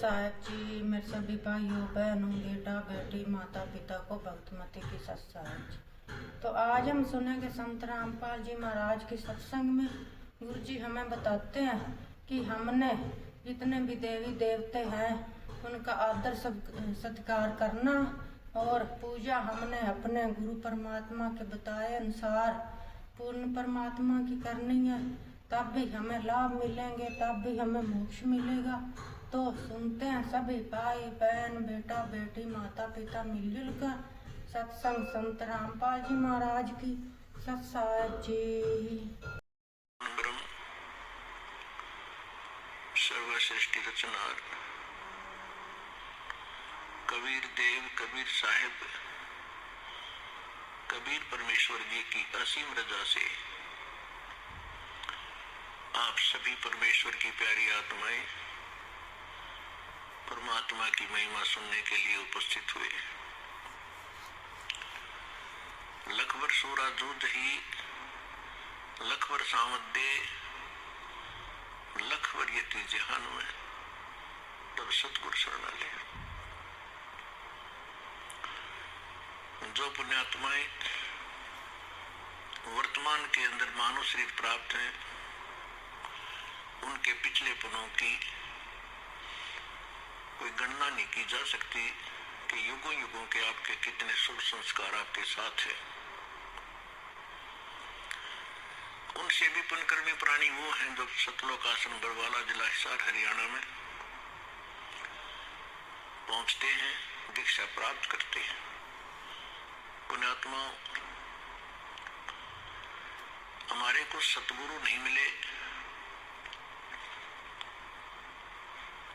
साहब जी, मेरे सभी भाइयों बहनों बेटा बेटी माता पिता को भक्तमती की सत साहब जी। तो आज हम सुनेंगे संत रामपाल जी महाराज के सत्संग में गुरु जी हमें बताते हैं कि हमने जितने भी देवी देवते हैं उनका आदर सत्कार करना और पूजा हमने अपने गुरु परमात्मा के बताए अनुसार पूर्ण परमात्मा की करनी है, तब भी हमें लाभ मिलेंगे, तब भी हमें मोक्ष मिलेगा। तो सुनते हैं सभी भाई बहन बेटा बेटी माता पिता मिलजुल कर सत्संग संत रामपाल जी महाराज की सत साहब जी। सर्वश्रेष्ठ रचनार कबीर देव कबीर साहिब कबीर परमेश्वर जी की असीम रजा से आप सभी परमेश्वर की प्यारी आत्माएं परमात्मा की महिमा सुनने के लिए उपस्थित हुए। लखबर सूरा दूध ही लखबर सामदे लखबर यति जहान में तब सतगुरु शरणालय। जो पुण्यात्माएं वर्तमान के अंदर मानव शरीर प्राप्त हैं, उनके पिछले पुनों की कोई गणना नहीं की जा सकती कि युगों युगों के आपके कितने शुभ संस्कार आपके साथ हैं। उनसे भी पुण्यकर्मी प्राणी वो हैं जो सतलोक आश्रम बरवाला जिला हिसार हरियाणा में पहुंचते हैं, दीक्षा प्राप्त करते हैं। पुण्यात्मा हमारे को सतगुरु नहीं मिले,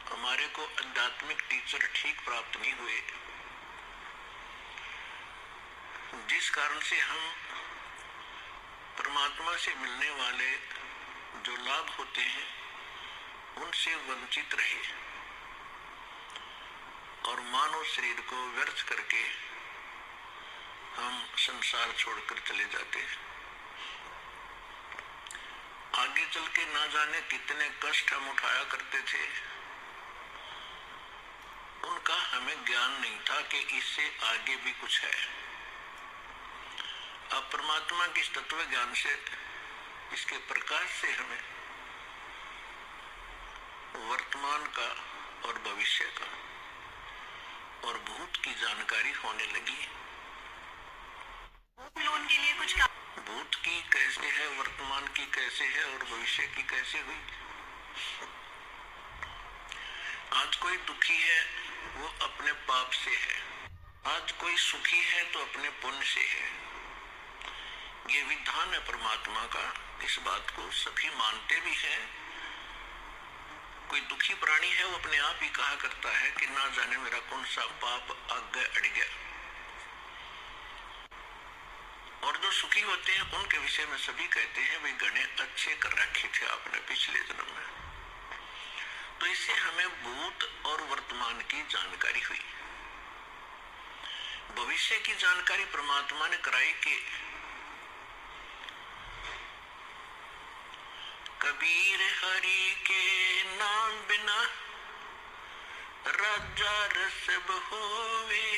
हमारे को आध्यात्मिक टीचर ठीक प्राप्त नहीं हुए, जिस कारण से हम परमात्मा से मिलने वाले जो लाभ होते हैं उनसे वंचित रहे और मानव शरीर को व्यर्थ करके हम संसार छोड़कर चले जाते हैं। आगे चल के ना जाने कितने कष्ट हम उठाया करते थे, उनका हमें ज्ञान नहीं था कि इससे आगे भी कुछ है। अब परमात्मा के तत्व ज्ञान से, इसके प्रकाश से हमें वर्तमान का और भविष्य का और भूत की जानकारी होने लगी। लोन के लिए कुछ भूत की कैसे है, वर्तमान की कैसे है और भविष्य की कैसे हुई। आज कोई दुखी है वो अपने पाप से है, आज कोई सुखी है तो अपने पुण्य से है। ये विधान है परमात्मा का, इस बात को सभी मानते भी हैं। कोई दुखी प्राणी है वो अपने आप ही कहा करता है कि ना जाने मेरा कौन सा पाप आगे अड़ गया। और जो सुखी होते हैं उनके विषय में सभी कहते हैं वे गणे अच्छे कर रखे थे आपने पिछले जन्म में। तो इससे हमें भूत और वर्तमान की जानकारी हुई। भविष्य की जानकारी परमात्मा ने कराई कि कबीर हरि के नाम बिना राजा रसब होवे,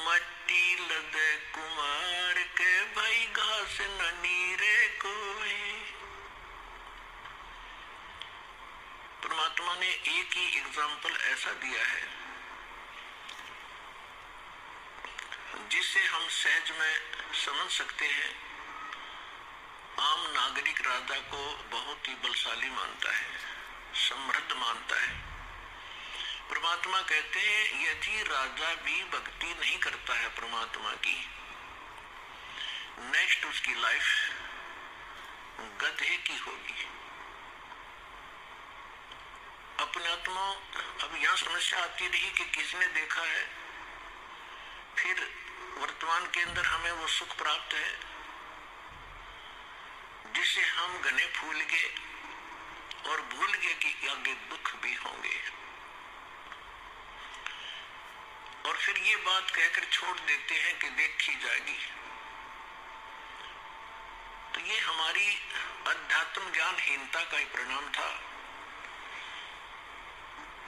मट्टी लदे कुमार के भाई घास न नीरे कोवे। परमात्मा ने एक ही एग्जाम्पल ऐसा दिया है जिससे हम सहज में समझ सकते हैं। आम नागरिक राजा को बहुत ही बलशाली मानता है, समृद्ध मानता है। परमात्मा कहते हैं यदि राजा भी भक्ति नहीं करता है परमात्मा की, नेक्स्ट उसकी लाइफ गधे की होगी। अपने आत्मा अब यहां समस्या आती रही कि किसने देखा है, फिर वर्तमान के अंदर हमें वो सुख प्राप्त है जिससे हम गने फूल गए और भूल गए कि आगे दुख भी होंगे। और फिर ये बात कहकर छोड़ देते हैं कि देखी जाएगी। तो ये हमारी अध्यात्म ज्ञानहीनता का ही परिणाम था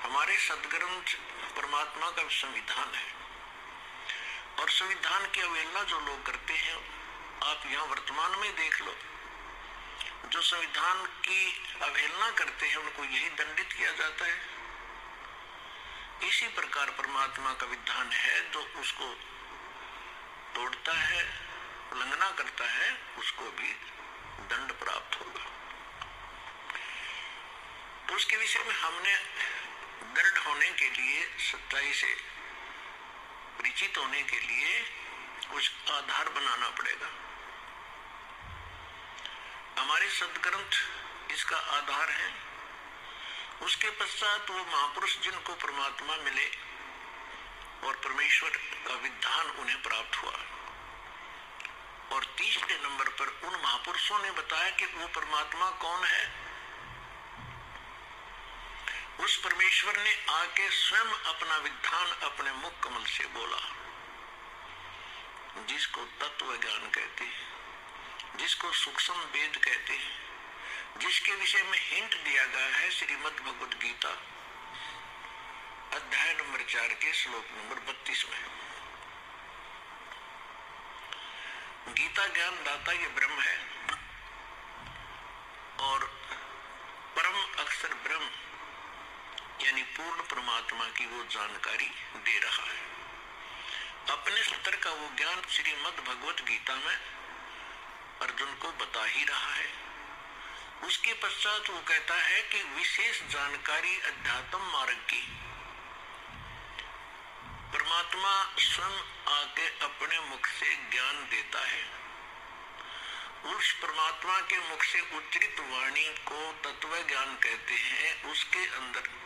हमारे सदग्रंथ परमात्मा का संविधान है, और संविधान की अवहेलना जो लोग करते हैं, आप यहाँ वर्तमान में देख लो, जो संविधान की अवहेलना करते हैं उनको यही दंडित किया जाता है। इसी प्रकार परमात्मा का विधान है, जो उसको तोड़ता है, उल्लंघना करता है, उसको भी दंड प्राप्त होगा। तो उसके विषय में हमने दृढ़ होने के लिए, सच्चाई से परिचित होने के लिए कुछ आधार बनाना पड़ेगा। हमारे सदग्रंथ इसका आधार है। उसके पश्चात वो महापुरुष जिनको परमात्मा मिले और परमेश्वर का विधान उन्हें प्राप्त हुआ, और तीसरे नंबर पर उन महापुरुषों ने बताया कि वो परमात्मा कौन है। उस परमेश्वर ने आके स्वयं अपना विधान अपने मुख कमल से बोला, जिसको तत्व ज्ञान कहते हैं, जिसको सूक्ष्म वेद कहते हैं, जिसके विषय में हिंट दिया गया है श्रीमद् भगवद गीता अध्याय नंबर 4 के श्लोक नंबर 32 में। गीता ज्ञान दाता ये ब्रह्म है, और परम अक्षर ब्रह्म यानी पूर्ण परमात्मा की वो जानकारी दे रहा है। अपने स्तर का वो ज्ञान श्रीमद् भगवत गीता में अर्जुन को बता ही रहा है। उसके पश्चात वो कहता है कि विशेष जानकारी अध्यात्म मार्ग की परमात्मा स्वयं आके अपने मुख से ज्ञान देता है। उस परमात्मा के मुख से उच्चरित वाणी को तत्व ज्ञान कहते हैं। उसके अंदर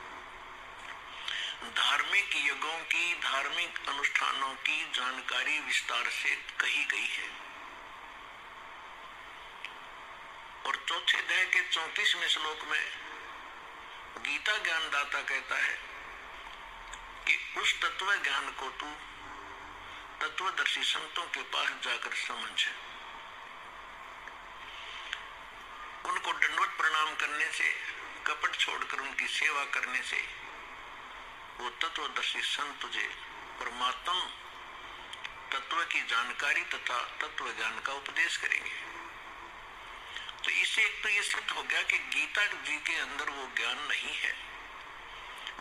धार्मिक यज्ञों की, धार्मिक अनुष्ठानों की जानकारी विस्तार से कही गई है। और चौथे अध्याय के 34वें श्लोक में गीता ज्ञान दाता कहता है कि उस तत्व ज्ञान को तू तत्वदर्शी संतों के पास जाकर समझ। उनको दंडवत प्रणाम करने से, कपट छोड़कर उनकी सेवा करने से वो तत्वदर्शी संत तुझे परमात्म तत्व की जानकारी तथा तत्व ज्ञान का उपदेश करेंगे। तो इससे एक तो ये सिद्ध हो गया कि गीता जी के अंदर वो ज्ञान नहीं है।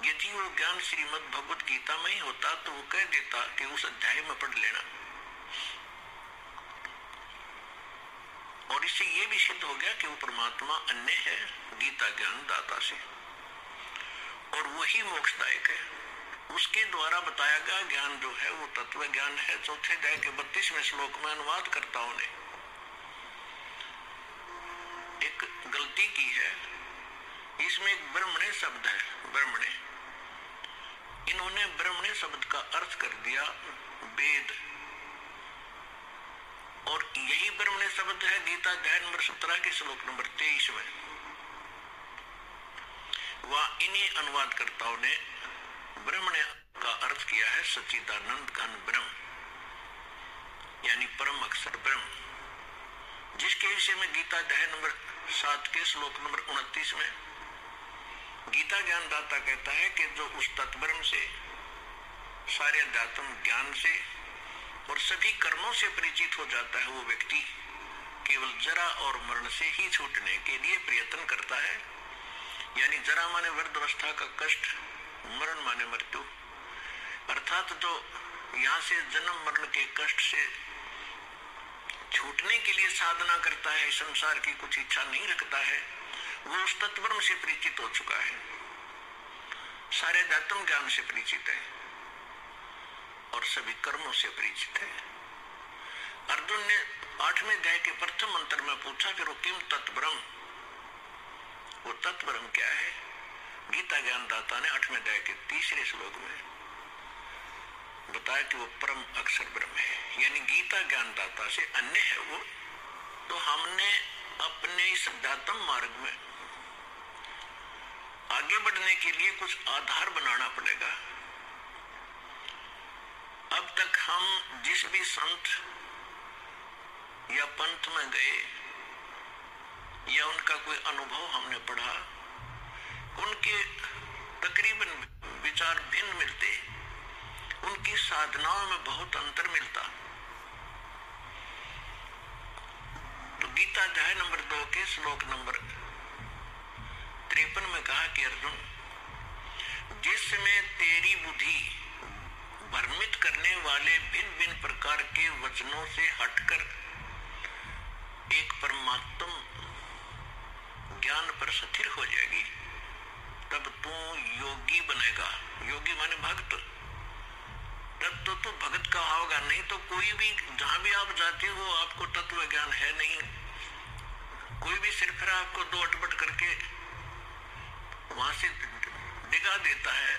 यदि वो ज्ञान श्रीमद् भगवत गीता में ही होता तो वो कह देता कि उस अध्याय में पढ़ लेना। और इससे ये भी सिद्ध हो गया कि वो परमात्मा अन्य है गीता ज्ञान दाता से, और वही मोक्षदायक है। उसके द्वारा बताया गया ज्ञान जो है वो तत्व ज्ञान है। चौथे अध्याय के 32वें श्लोक में अनुवाद करताओं ने एक गलती की है। इसमें एक ब्रह्मणे शब्द है, ब्रह्मणे। इन्होंने ब्रह्मणे शब्द का अर्थ कर दिया वेद, और यही ब्रह्मणे शब्द है गीता अध्याय नंबर 17 के श्लोक नंबर 23 में। वह इन्हीं अनुवादकर्ताओं ने ब्रह्मणे का अर्थ किया है सच्चिदानंद घन ब्रह्म, यानी परम अक्षर ब्रह्म, जिसके विषय में गीता अध्याय नंबर 7 के श्लोक नंबर 29 में गीता ज्ञान दाता कहता है कि जो उस तत्ब्रह्म से, सारे अध्यात्म ज्ञान से और सभी कर्मों से परिचित हो जाता है, वो व्यक्ति केवल जरा और मरण से ही छूटने के लिए प्रयत्न करता है। यानी जरा माने वृद्धावस्था का कष्ट, मरण माने मृत्यु, अर्थात जो यहाँ से जन्म मरण के कष्ट से छूटने के लिए साधना करता है, संसार की कुछ इच्छा नहीं रखता है, वो उस तत्ब्रह्म से परिचित हो चुका है, सारे अध्यात्म ज्ञान से परिचित है और सभी कर्मों से परिचित है। अर्जुन ने 8वें अध्याय के प्रथम मंत्र में पूछा कि किम तत्ब्रह्म, वो तत्ब्रह्म क्या है? गीता ज्ञान दाता ने 8वें अध्याय के 3रे श्लोक में बताया कि वो परम अक्षर ब्रह्म है, यानी गीता ज्ञान दाता से अन्य है वो। तो हमने अपने इस अध्यात्म मार्ग में आगे बढ़ने के लिए कुछ आधार बनाना पड़ेगा। अब तक हम जिस भी संत या पंथ में गए या उनका कोई अनुभव हमने पढ़ा, उनके तकरीबन विचार भिन्न मिलते, उनकी साधनाओं में बहुत अंतर मिलता। तो गीता अध्याय नंबर 2 के श्लोक नंबर 53 में कहा कि अर्जुन, जिसमें तेरी बुद्धि भ्रमित करने वाले भिन्न भिन्न प्रकार के वचनों से हटकर एक परमात्म ज्ञान पर स्थिर हो जाएगी, तब तू योगी बनेगा। योगी माने भक्त। तब तो तू भगत का होगा, नहीं तो कोई भी जहां भी आप जाते हो आपको तत्व ज्ञान है नहीं। कोई भी सिर्फ आपको दो अटपट करके वहां से डिगा देता है,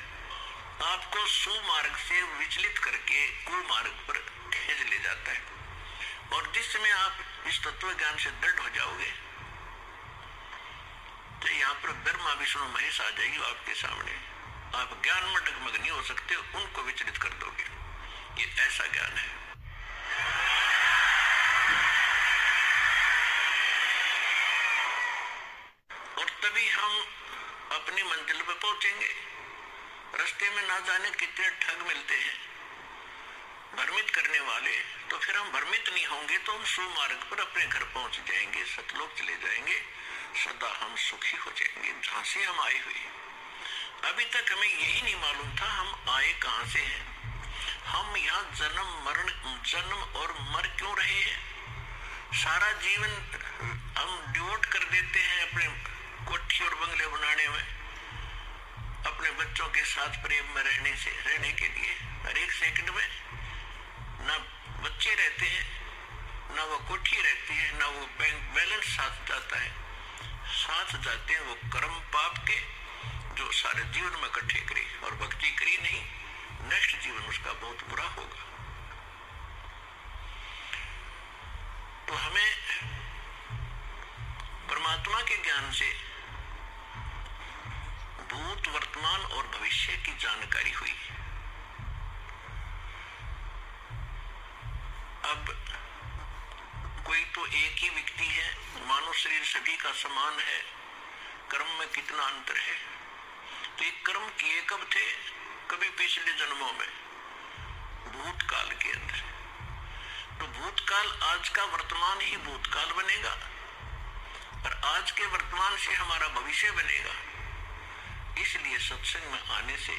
आपको सुमार्ग से विचलित करके कुमार्ग पर खींच ले जाता है। और जिस समय आप इस तत्व ज्ञान से दृढ़ हो जाओगे तो यहाँ पर ब्रह्मा विष्णु महेश आ जाएगी आपके सामने। आप ज्ञान में डगमग नहीं हो सकते, उनको विचलित कर दोगे। ये ऐसा ज्ञान है। और तभी हम अपनी मंजिल पर पहुंचेंगे। रास्ते में ना जाने कितने ठग मिलते हैं भ्रमित करने वाले, तो फिर हम भ्रमित नहीं होंगे तो हम सुमार्ग पर अपने घर पहुंच जाएंगे, सतलोक चले जाएंगे, सदा हम सुखी हो जाएंगे जहां से हम आए हुए। अभी तक हमें यही नहीं मालूम था हम आए कहां से हैं। हम यहाँ जन्म और मर क्यों रहे हैं। सारा जीवन हम डिवोट कर देते हैं अपने कोठी और बंगले बनाने में, अपने बच्चों के साथ प्रेम में रहने के लिए। हर एक सेकंड में ना बच्चे रहते हैं, ना वो कोठी रहती है, ना वो बैंक बैलेंस साथ जाता है। साथ जाते हैं वो कर्म पाप के जो सारे जीवन में इकट्ठे करी और भक्ति करी नहीं, नेक्स्ट जीवन उसका बहुत बुरा होगा। तो हमें परमात्मा के ज्ञान से भूत वर्तमान और भविष्य की जानकारी हुई। अब कोई तो एक ही व्यक्ति है, मानव शरीर सभी का समान है, कर्म में कितना अंतर है। तो ये कर्म किए कब थे? कभी पिछले जन्मों में, भूतकाल के अंदर। तो भूतकाल आज का वर्तमान ही भूतकाल बनेगा और आज के वर्तमान से हमारा भविष्य बनेगा। इसलिए सत्संग में आने से,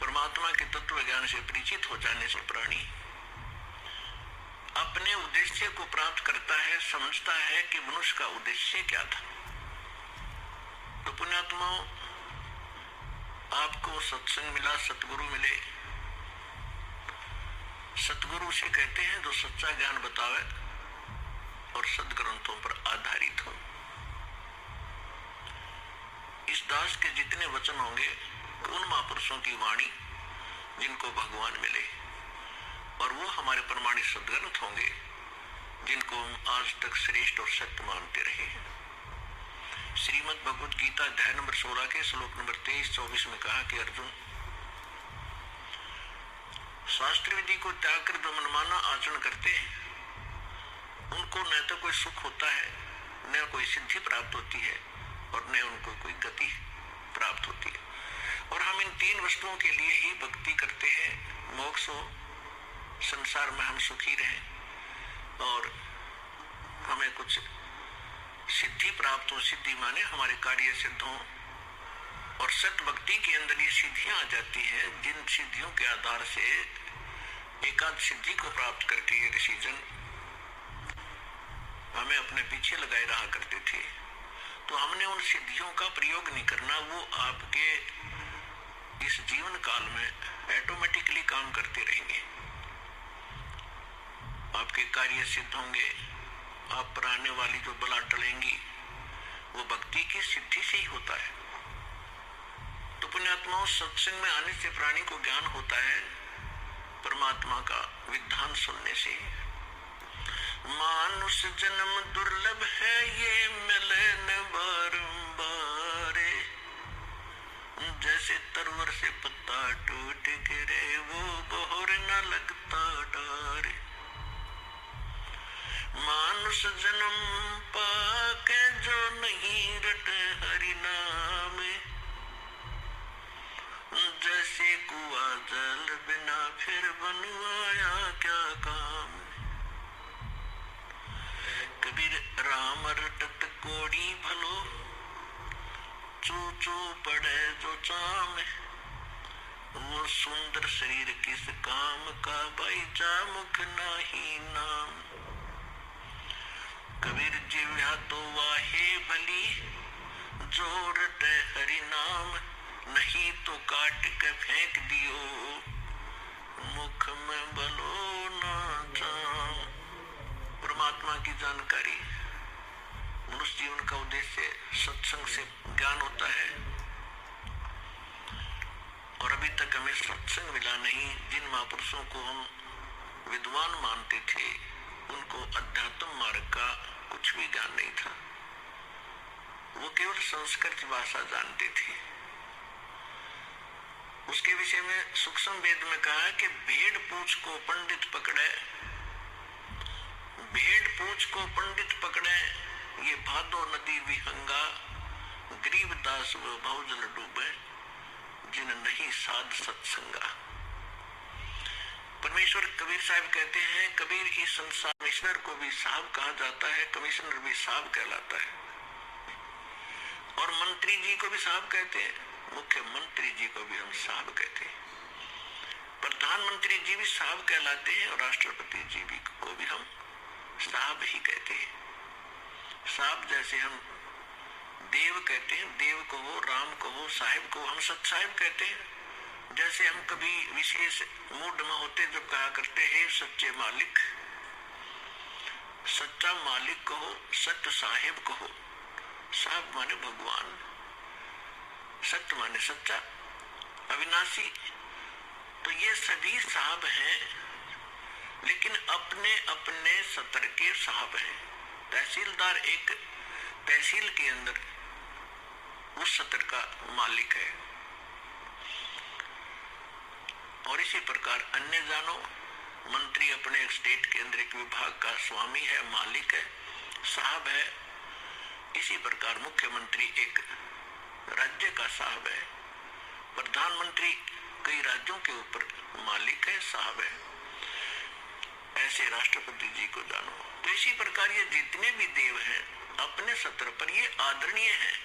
परमात्मा के तत्व ज्ञान से परिचित हो जाने से प्राणी अपने उद्देश्य को प्राप्त करता है, समझता है कि मनुष्य का उद्देश्य क्या था। तो पुण्यात्माओं, आपको सत्संग मिला, सतगुरु मिले। सतगुरु से कहते हैं जो सच्चा ज्ञान बतावे और सदग्रंथों पर आधारित हो। इस दास के जितने वचन होंगे उन महापुरुषों की वाणी जिनको भगवान मिले, और वो हमारे प्रमाणित सदग्रंथ होंगे जिनको हम आज तक श्रेष्ठ और सत्य मानते रहे हैं। श्रीमद् भगवद गीता अध्याय नंबर 16 के श्लोक नंबर 23-24 में कहा कि अर्जुन, शास्त्र विधि को त्याग कर जो मनमाना आचरण करते हैं उनको न तो कोई सुख होता है, न कोई सिद्धि प्राप्त होती है और न उनको कोई गति प्राप्त होती है। और हम इन तीन वस्तुओं के लिए ही भक्ति करते हैं, मोक्ष हो, संसार में हम सुखी रहें और हमें कुछ सिद्धि प्राप्त हो। सिद्धि माने हमारे कार्य सिद्ध हो। और सत भक्ति के अंदर ये सिद्धियां आ जाती हैं जिन सिद्धियों के आधार से एकांत सिद्धि को प्राप्त करके ये ऋषिजन हमें अपने पीछे लगाए रहा करते थे। तो हमने उन सिद्धियों का प्रयोग नहीं करना, वो आपके इस जीवन काल में ऑटोमेटिकली काम करते रहेंगे। आपके कार्य सिद्ध होंगे, आप पर आने वाली जो बला टलेंगी वो भक्ति की सिद्धि से ही होता है। तो पुण्यात्माओं, सत्संग में आने से प्राणी को ज्ञान होता है परमात्मा का विधान सुनने से। मानुष जन्म दुर्लभ है ये मिले न बारंबार, जैसे तरवर से पत्ता टूट गिरे वो बोहर न लगता डार। मानुष जन्म पाके जो नहीं रट हरि नाम, फिर बनवाया क्या काम। कबीर राम रटत कोड़ी भलो, चू चू पड़े जो चाम। वो सुंदर शरीर किस काम का, भाई जा मुख नाही नाम। कबीर जिव्या तो वाहे भली, जोरत हरि नाम। नहीं तो काट के फेंक दियो, मुख में बलो ना जाम। परमात्मा की जानकारी, मनुष्य जीवन का उद्देश्य सत्संग से ज्ञान होता है, और अभी तक हमें सत्संग मिला नहीं। जिन महापुरुषों को हम विद्वान मानते थे, उनको अध्यात्म मार्ग का कुछ भी ज्ञान नहीं था। वो केवल संस्कृत भाषा जानते थे। उसके विषय में सूक्ष्म वेद में कहा है कि भेड़ पूछ को पंडित पकड़े, भेड़ पूछ को पंडित पकड़े, ये भादो नदी विहंगा। गरीबदास वो भवजल डूबे, जिन नहीं साध सत्संगा। परमेश्वर कबीर साहब कहते हैं, कबीर इस संसार कमिश्नर को भी साहब कहा जाता है, कमिश्नर भी साहब कहलाता है, और मंत्री जी को भी साहब कहते हैं, मुख्यमंत्री जी को भी हम साहब कहते हैं, प्रधानमंत्री जी भी साहब कहलाते हैं, और राष्ट्रपति जी भी को भी हम साहब ही कहते हैं। साहब जैसे हम देव कहते हैं, देव को हो, राम को हो, साहिब को हम सत साहिब कहते हैं। जैसे हम कभी विशेष मूड में होते जब कहा करते हैं सच्चे मालिक, सच्चा मालिक कहो, सत्य साहिब कहो। साहब माने भगवान, सत्य माने सच्चा, अविनाशी। तो ये सभी साहब हैं, लेकिन अपने अपने सत्र के साहब हैं। तहसीलदार एक तहसील के अंदर उस सत्र का मालिक है, और इसी प्रकार अन्य जानो, मंत्री अपने स्टेट के अंदर एक विभाग का स्वामी है, मालिक है, साहब है। इसी प्रकार मुख्यमंत्री एक राज्य का साहब है, प्रधानमंत्री कई राज्यों के ऊपर मालिक है, साहब है। ऐसे राष्ट्रपति जी को जानो। तो इसी प्रकार ये जितने भी देव हैं अपने सत्र पर ये आदरणीय हैं।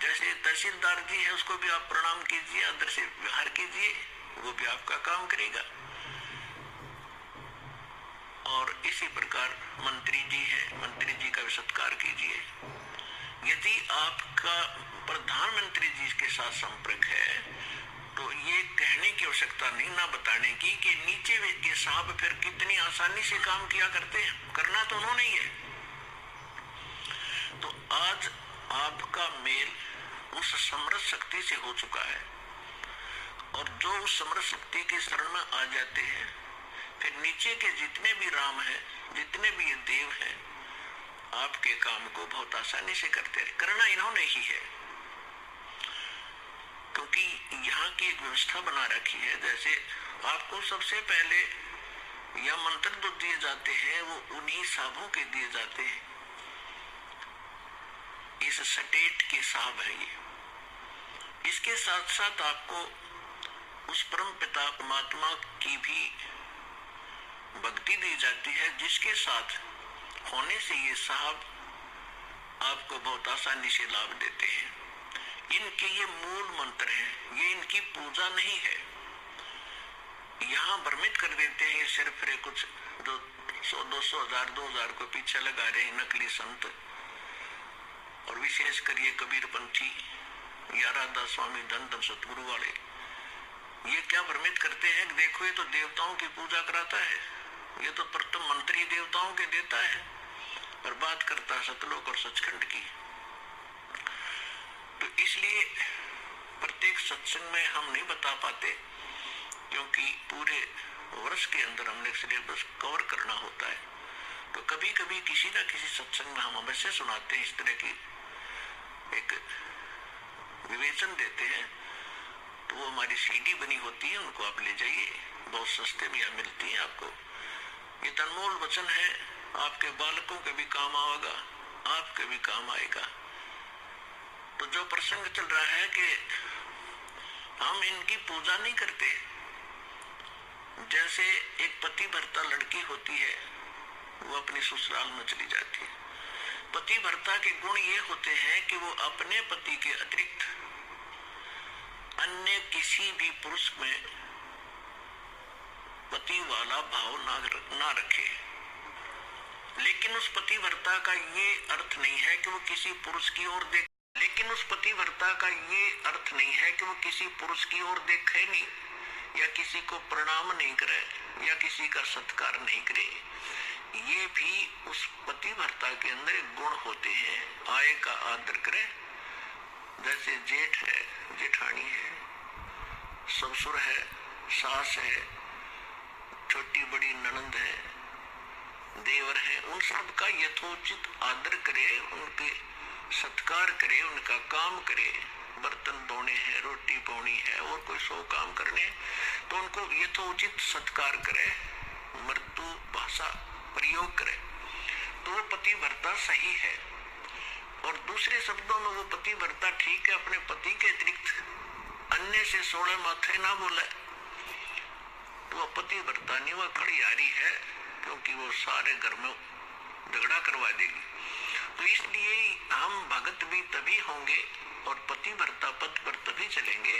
जैसे तहसीलदार जी है, उसको भी आप प्रणाम कीजिए, आदर से व्यवहार कीजिए, वो भी आपका काम करेगा। और इसी प्रकार मंत्री जी है, मंत्री जी का भी सत्कार कीजिए। यदि आपका प्रधानमंत्री जी के साथ संपर्क है, तो ये कहने की आवश्यकता नहीं, ना बताने की, कि नीचे के साहब फिर कितनी आसानी से काम किया करते हैं। करना तो उन्होंने ही है। तो आज आपका मेल उस समृद्ध शक्ति से हो चुका है, और जो उस समृद्ध शक्ति की शरण में आ जाते हैं, फिर नीचे के जितने भी राम हैं, जितने भी ये देव हैं, आपके काम को बहुत आसानी से करते हैं। करना इन्होंने ही है, क्योंकि यहाँ की एक व्यवस्था बना रखी है। जैसे आपको सबसे पहले या मंत्र जो दिए जाते हैं, वो उन्हीं साहबों के दिए जाते हैं। इस स्टेट के साहब है ये। इसके साथ साथ आपको उस परम पिता परमात्मा की भी भक्ति दी जाती है, जिसके साथ होने से ये साहब आपको बहुत आसानी से लाभ देते हैं। इनके ये मूल मंत्र हैं, ये इनकी पूजा नहीं है। यहाँ भ्रमित कर देते हैं ये सिर्फ कुछ जो 100, 200, 1000, 2000 को पीछे लगा रहे हैं नकली संत, और विशेष कर ये कबीरपंथी या राधा स्वामी धन धन सतगुरु वाले, ये क्या भ्रमित करते हैं कि देखो ये तो देवताओं की पूजा कराता है, ये तो प्रथम मंत्री देवताओं के देता है, और बात करता सतलोक और सचखंड की। तो इसलिए प्रत्येक सत्संग में हम नहीं बता पाते, क्योंकि पूरे वर्ष के अंदर हमने सिलेबस कवर करना होता है। तो कभी कभी किसी न किसी सत्संग में हम अवश्य सुनाते हैं, इस तरह की एक विवेचन देते हैं। तो वो हमारी सीडी बनी होती है, उनको आप ले जाइए, बहुत सस्ते में यहाँ मिलती है आपको। ये अनमोल वचन है, आपके बालकों के भी काम आएगा, आपके भी काम आएगा। तो जो प्रसंग चल रहा है कि हम इनकी पूजा नहीं करते, जैसे एक पति भर्ता लड़की होती है, वो अपनी ससुराल में चली जाती है। पति भर्ता के गुण ये होते हैं कि वो अपने पति के अतिरिक्त अन्य किसी भी पुरुष में पति वाला भाव ना रखे। लेकिन उस पतिव्रता का ये अर्थ नहीं है कि वो किसी पुरुष की ओर देखे, लेकिन उस पतिव्रता का ये अर्थ नहीं है कि वो किसी पुरुष की ओर देखे नहीं, या किसी को प्रणाम नहीं करे, या किसी का सत्कार नहीं करे। ये भी उस पतिव्रता के अंदर गुण होते हैं। आय का आदर करे, जैसे जेठ है, जेठानी है, ससुर है, सास है, छोटी बड़ी ननंद है, देवर है, उन सब का यथोचित आदर करे, उनके सत्कार करे, उनका काम करे। बर्तन धोने हैं, रोटी पौनी है और कोई 100 काम करने, तो उनको यथोचित सत्कार करे, मृदु भाषा प्रयोग करे, तो वो पतिव्रता सही है। और दूसरे शब्दों में वो पतिव्रता ठीक है, अपने पति के अतिरिक्त अन्य से 16 माथे ना बोले, तो वो पतिव्रता नहीं, वह खड़ियारी है, क्योंकि वो सारे घर में झगड़ा करवा देगी। तो इसलिए हम भगत भी तभी होंगे और पतिव्रता पद पर तभी चलेंगे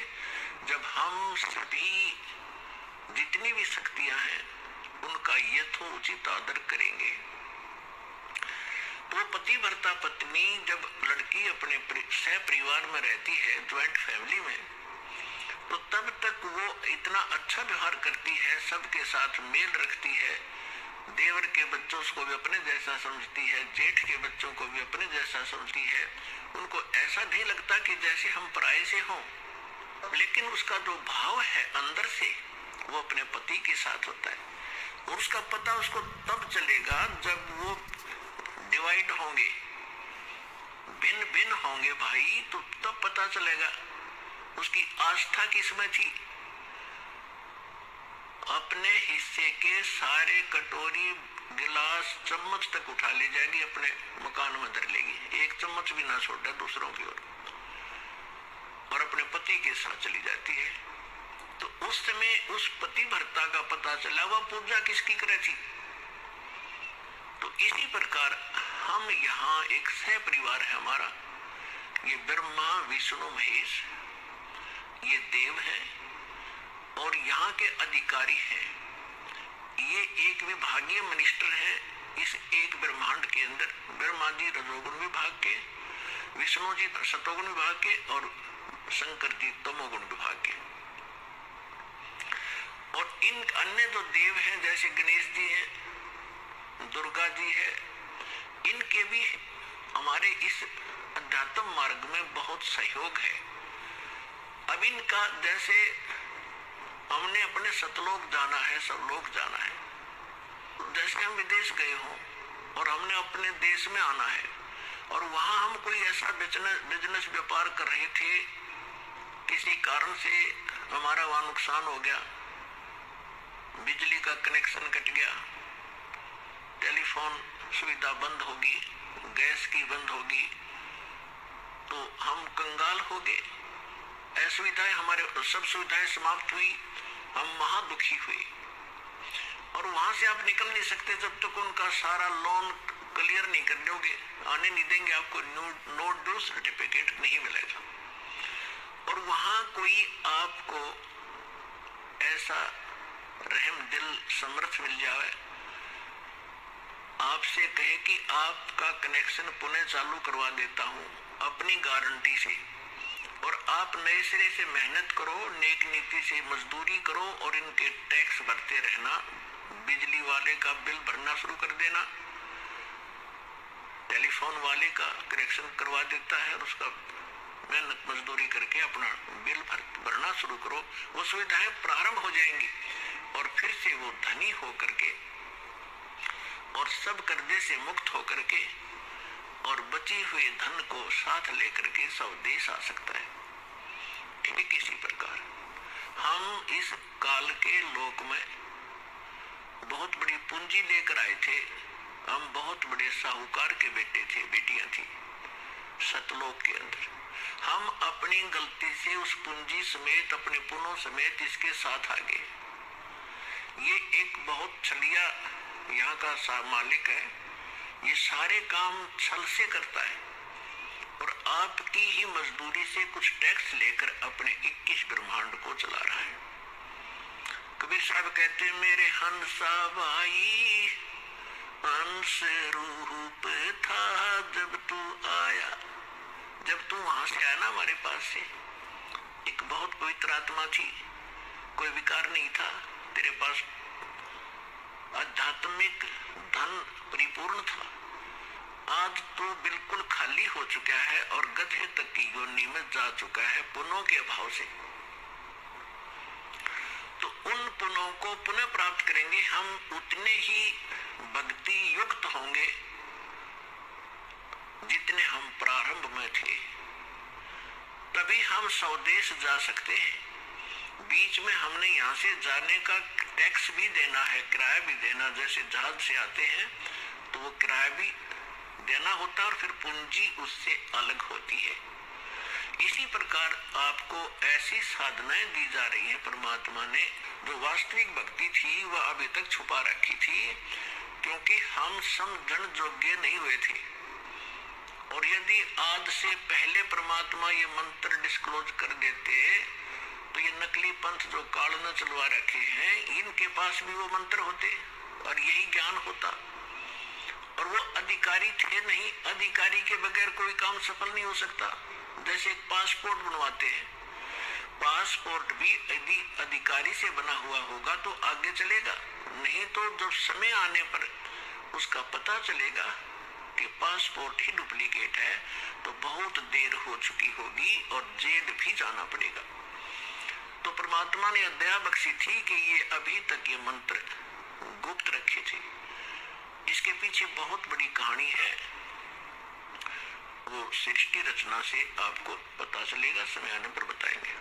जब हम सभी जितनी भी शक्तियां हैं उनका यथोचित आदर करेंगे। तो पतिव्रता पत्नी जब लड़की अपने सह परिवार में रहती है, ज्वाइंट फैमिली में, तो तब तक वो इतना अच्छा व्यवहार करती है, सबके साथ मेल रखती है, देवर के बच्चों को भी अपने जैसा समझती है, जेठ के बच्चों को भी अपने जैसा समझती है। उनको ऐसा नहीं लगता कि जैसे हम पराये से हों, लेकिन उसका जो भाव है अंदर से वो अपने पति के साथ होता है। और उसका पता उसको तब चलेगा जब वो डिवाइड होंगे, भिन्न भिन्न होंगे भाई, तो तब पता चलेगा उसकी आस्था किसमें थी। अपने हिस्से के सारे कटोरी, गिलास, चम्मच तक उठा ले जाएगी, अपने मकान में धर लेगी, एक चम्मच भी ना छोड़े दूसरों की ओर, और अपने पति के साथ चली जाती है। तो उस समय उस पतिव्रता का पता चला वह पूजा किसकी करे थी। तो इसी प्रकार हम यहाँ एक सह परिवार है हमारा, ये ब्रह्मा विष्णु महेश, ये देव है और यहाँ के अधिकारी हैं। ये एक विभागीय मिनिस्टर है इस एक ब्रह्मांड के अंदर। ब्रह्मा जी रजोगुण विभाग के, विष्णु जी सतोगुण विभाग के और शंकर जी तमोगुण विभाग के। और इन अन्य जो देव हैं जैसे गणेश जी हैं, दुर्गा जी है, इनके भी हमारे इस अध्यात्म मार्ग में बहुत सहयोग है। अब इनका जैसे हमने अपने सतलोक जाना है, सब लोग जाना है, जैसे हम विदेश गए हों और हमने अपने देश में आना है और वहां हम कोई ऐसा बिजनेस व्यापार कर रहे थे, किसी कारण से हमारा वहां नुकसान हो गया, बिजली का कनेक्शन कट गया, टेलीफोन सुविधा बंद होगी, गैस की बंद होगी, तो हम कंगाल हो गए। असुविधाएं, हमारे सब सुविधाएं समाप्त हुई, हम महा दुखी हुए। और वहां से आप निकल नहीं सकते जब तक उनका सारा लोन क्लियर नहीं कर दोगे, आने नहीं देंगे, आपको नो ड्यू सर्टिफिकेट नहीं मिलेगा। और वहां कोई आपको ऐसा रहम दिल समर्थ मिल जाए, आपसे कहे कि आपका कनेक्शन पुनः चालू करवा देता हूं अपनी गारंटी से, और आप नए सिरे से मेहनत करो, नेक नीति से मजदूरी करो और इनके टैक्स भरते रहना, बिजली वाले का बिल भरना शुरू कर देना, टेलीफोन वाले का कनेक्शन करवा देता है और उसका मेहनत मजदूरी करके अपना बिल भरना शुरू करो। वो सुविधाएं प्रारंभ हो जाएंगी और फिर से वो धनी हो करके और सब कर्जे से मुक्त हो करके और बची हुए धन को साथ लेकर के स्वदेश आ सकता है। ठीक इसी प्रकार हम इस काल के लोक में बहुत बड़ी पूंजी लेकर आए थे। हम बहुत बड़े साहूकार के बेटे थे, बेटियां थी सतलोक के अंदर। हम अपनी गलती से उस पूंजी समेत, अपने पुनों समेत इसके साथ आ गए। ये एक बहुत छलिया यहाँ का मालिक है, ये सारे काम छल से करता है और आपकी ही मजदूरी से कुछ टैक्स लेकर अपने 21 ब्रह्मांड को चला रहा है। कबीर साहब कहते मेरे हंसा भाई हंस रूप था जब तू आया, जब तू वहां से आया ना हमारे पास से, एक बहुत पवित्र आत्मा थी, कोई विकार नहीं था, तेरे पास आध्यात्मिक धन परिपूर्ण था। आज तो बिल्कुल खाली हो चुका है और गधे तक की योनि में जा चुका है पुनों के अभाव से। तो उन पुनों को पुनः प्राप्त करेंगे हम, उतने ही भक्ति युक्त होंगे जितने हम प्रारंभ में थे। तभी हम स्वदेश जा सकते हैं। बीच में हमने यहाँ से जाने का टैक्स भी देना है, किराया भी देना, जैसे जहाज से आते हैं तो वो किराया भी देना होता है और फिर पूंजी उससे अलग होती है। इसी प्रकार आपको ऐसी साधनाएं दी जा रही हैं परमात्मा ने, जो वास्तविक भक्ति थी वह अभी तक छुपा रखी थी, क्योंकि हम समझण योग्य नहीं हुए थे। और यदि आज से पहले परमात्मा ये मंत्र डिस्क्लोज कर देते तो ये नकली पंथ जो काल न चलवा रखे हैं, इनके पास भी वो मंत्र होते और यही ज्ञान होता। और वो अधिकारी थे नहीं, अधिकारी के बगैर कोई काम सफल नहीं हो सकता। जैसे एक पासपोर्ट बनवाते हैं, पासपोर्ट भी यदि अधिकारी से बना हुआ होगा तो आगे चलेगा, नहीं तो जब समय आने पर उसका पता चलेगा कि पासपोर्ट ही डुप्लीकेट है तो बहुत देर हो चुकी होगी और जेल भी जाना पड़ेगा। तो परमात्मा ने दया बख्शी थी कि ये अभी तक ये मंत्र गुप्त रखे थे। इसके पीछे बहुत बड़ी कहानी है, वो सृष्टि रचना से आपको पता चलेगा, समय आने पर बताएंगे।